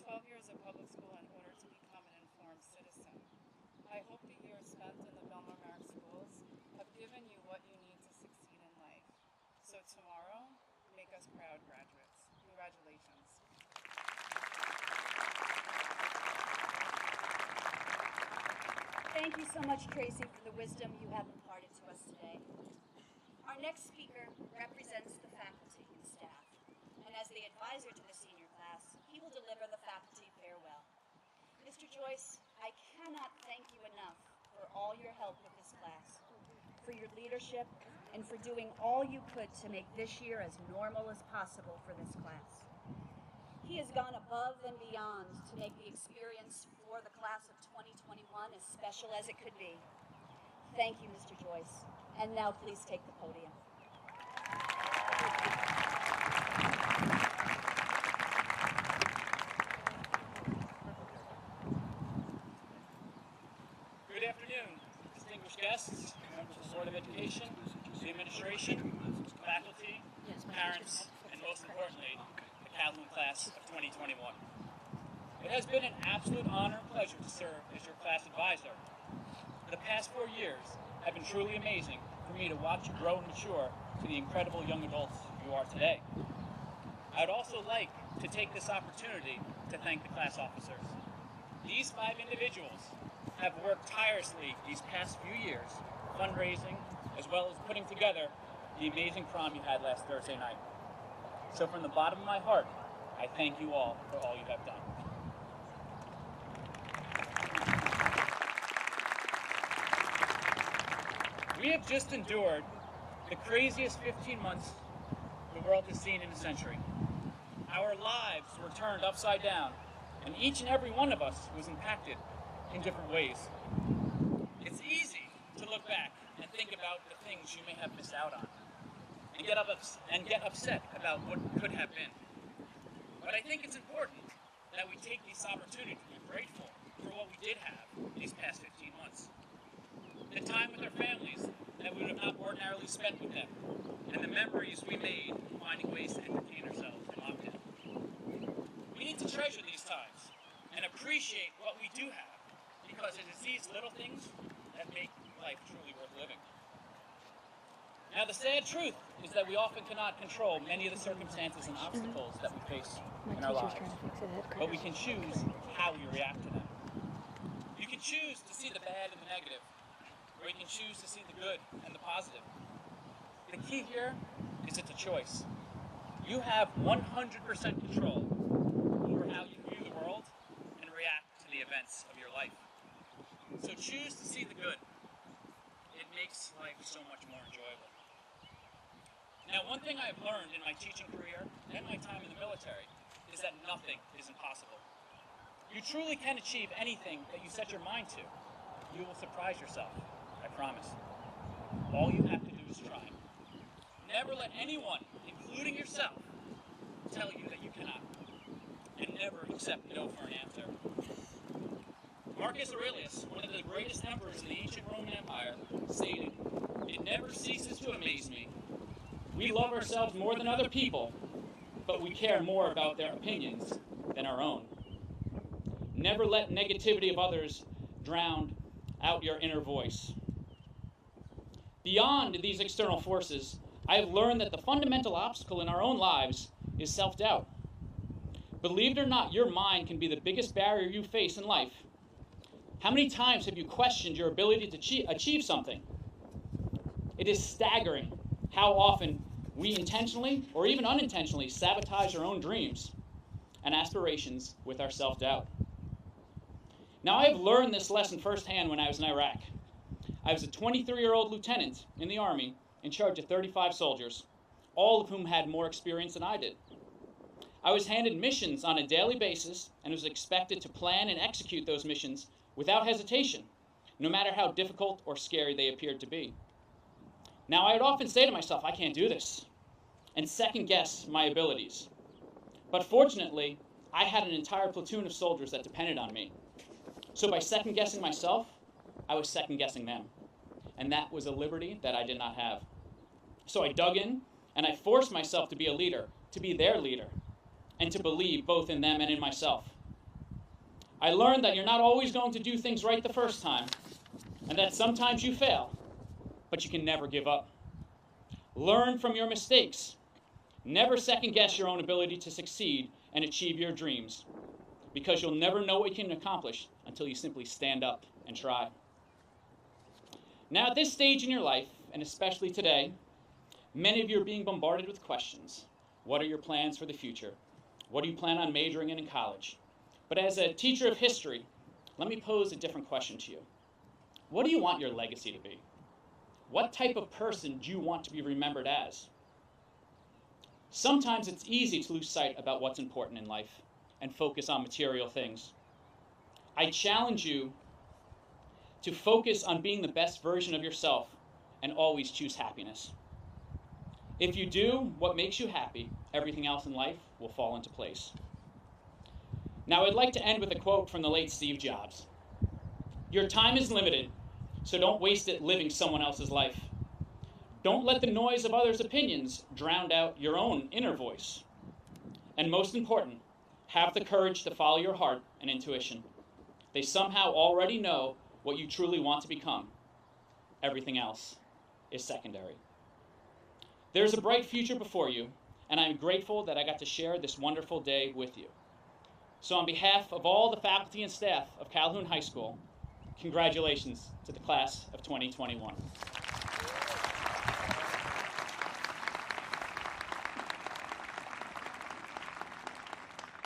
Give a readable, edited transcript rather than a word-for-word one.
12 years of public school in order to become an informed citizen. I hope the years spent in the Bellmore-Merrick schools have given you what you need to succeed in life. So tomorrow, make us proud, graduates. Congratulations. Thank you so much, Tracy, for the wisdom you have imparted to us today. Our next speaker represents the faculty and staff, and as the advisor to the senior class, he will deliver the faculty farewell. Mr. Joyce, I cannot thank you enough for all your help with this class, for your leadership, and for doing all you could to make this year as normal as possible for this class. He has gone above and beyond to make the experience for the class of 2021 as special as it could be. Thank you, Mr. Joyce. And now please take the podium. Good afternoon, distinguished guests, members of the Board of Education, the administration, faculty, parents, and most importantly, the Calhoun class of 2021. It has been an absolute honor and pleasure to serve as your class advisor. The past 4 years have been truly amazing for me to watch you grow and mature to the incredible young adults you are today. I would also like to take this opportunity to thank the class officers. These 5 individuals have worked tirelessly these past few years, fundraising, as well as putting together the amazing prom you had last Thursday night. So from the bottom of my heart, I thank you all for all you have done. We have just endured the craziest 15 months the world has seen in a century. Our lives were turned upside down, and each and every one of us was impacted in different ways. It's easy to look back and think about the things you may have missed out on, and get upset about what could have been. But I think it's important that we take this opportunity to be grateful for what we did have these past 15 months. The time with our families that we would have not ordinarily spent with them, and the memories we made finding ways to entertain ourselves in lockdown. We need to treasure these times and appreciate what we do have, because it is these little things that make life truly worth living. Now, the sad truth is that we often cannot control many of the circumstances and obstacles that we face in our lives, but we can choose how we react to them. You can choose to see the bad and the negative, or you can choose to see the good and the positive. The key here is it's a choice. You have 100% control over how you view the world and react to the events of your life. So choose to see the good. It makes life so much more enjoyable. Now, one thing I have learned in my teaching career and my time in the military is that nothing is impossible. You truly can achieve anything that you set your mind to. You will surprise yourself, I promise. All you have to do is try. Never let anyone, including yourself, tell you that you cannot. And never accept no for an answer. Marcus Aurelius, one of the greatest emperors in the ancient Roman Empire, stated, "It never ceases to amaze me. We love ourselves more than other people, but we care more about their opinions than our own." Never let negativity of others drown out your inner voice. Beyond these external forces, I have learned that the fundamental obstacle in our own lives is self-doubt. Believe it or not, your mind can be the biggest barrier you face in life. How many times have you questioned your ability to achieve something? It is staggering how often we intentionally or even unintentionally sabotage our own dreams and aspirations with our self-doubt. Now, I have learned this lesson firsthand when I was in Iraq. I was a 23-year-old lieutenant in the Army in charge of 35 soldiers, all of whom had more experience than I did. I was handed missions on a daily basis and was expected to plan and execute those missions without hesitation, no matter how difficult or scary they appeared to be. Now, I would often say to myself, I can't do this, and second-guess my abilities. But fortunately, I had an entire platoon of soldiers that depended on me. So by second-guessing myself, I was second-guessing them. And that was a liberty that I did not have. So I dug in, and I forced myself to be a leader, to be their leader, and to believe both in them and in myself. I learned that you're not always going to do things right the first time, and that sometimes you fail, but you can never give up. Learn from your mistakes. Never second guess your own ability to succeed and achieve your dreams, because you'll never know what you can accomplish until you simply stand up and try. Now, at this stage in your life, and especially today, many of you are being bombarded with questions. What are your plans for the future? What do you plan on majoring in college? But as a teacher of history, let me pose a different question to you. What do you want your legacy to be? What type of person do you want to be remembered as? Sometimes it's easy to lose sight about what's important in life and focus on material things. I challenge you to focus on being the best version of yourself and always choose happiness. If you do what makes you happy, everything else in life will fall into place. Now, I'd like to end with a quote from the late Steve Jobs. Your time is limited, so don't waste it living someone else's life. Don't let the noise of others' opinions drown out your own inner voice. And most important, have the courage to follow your heart and intuition. They somehow already know what you truly want to become. Everything else is secondary. There's a bright future before you, and I'm grateful that I got to share this wonderful day with you. So on behalf of all the faculty and staff of Calhoun High School, congratulations to the class of 2021.